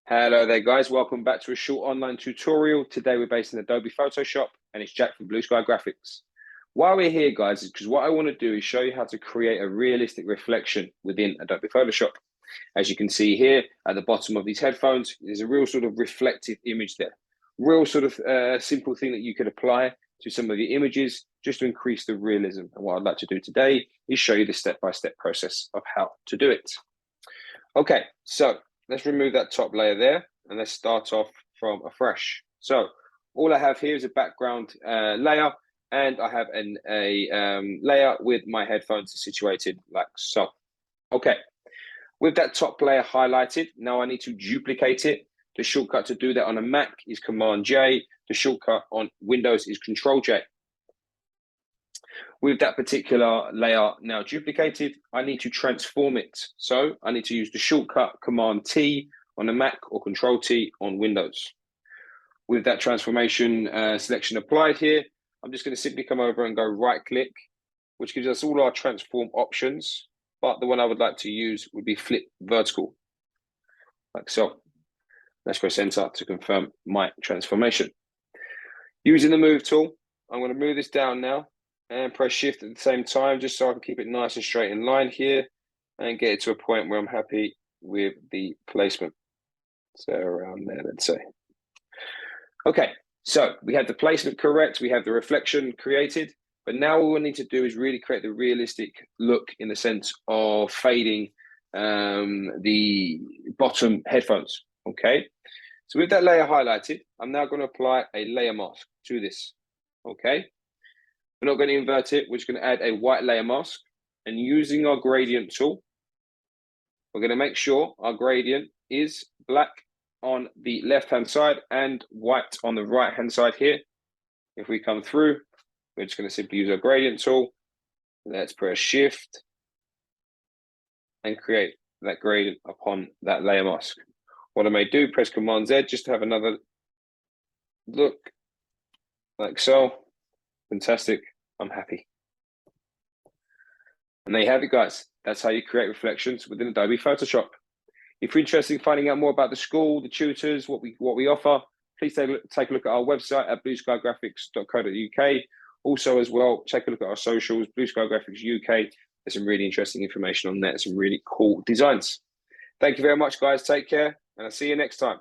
Hello there guys, welcome back to a short online tutorial. Today we're based in Adobe Photoshop and it's Jack from Blue Sky Graphics. Why we're here guys is because what I want to do is show you how to create a realistic reflection within Adobe Photoshop. As you can see here at the bottom of these headphones, there's a real sort of reflective image there. Real sort of simple thing that you could apply to some of the images just to increase the realism. And what I'd like to do today is show you the step-by-step process of how to do it. Okay, so let's remove that top layer there and let's start off from afresh. So all I have here is a background layer, and I have a layer with my headphones situated like so. Okay, with that top layer highlighted, now I need to duplicate it. The shortcut to do that on a Mac is Command J. The shortcut on Windows is Control J. With that particular layer now duplicated, I need to transform it. So I need to use the shortcut Command T on a Mac or Control T on Windows. With that transformation selection applied here, I'm just going to simply come over and go right click, which gives us all our transform options. But the one I would like to use would be flip vertical, like so. Let's press enter to confirm my transformation. Using the move tool, I'm going to move this down now and press shift at the same time, just so I can keep it nice and straight in line here and get it to a point where I'm happy with the placement. So around there, let's say. Okay, so we have the placement correct, we have the reflection created, but now all we need to do is really create the realistic look in the sense of fading the bottom headphones, okay? So with that layer highlighted, I'm now going to apply a layer mask to this, okay? We're not going to invert it. We're just going to add a white layer mask, and using our gradient tool, we're going to make sure our gradient is black on the left-hand side and white on the right-hand side here. If we come through, we're just going to simply use our gradient tool. Let's press shift and create that gradient upon that layer mask. What I may do, press Command Z just to have another look, like so. Fantastic. I'm happy. And there you have it, guys. That's how you create reflections within Adobe Photoshop. If you're interested in finding out more about the school, the tutors, what we offer, please take a look at our website at blueskygraphics.co.uk. Also, as well, take a look at our socials, Blue Sky Graphics UK. There's some really interesting information on there, some really cool designs. Thank you very much, guys. Take care, and I'll see you next time.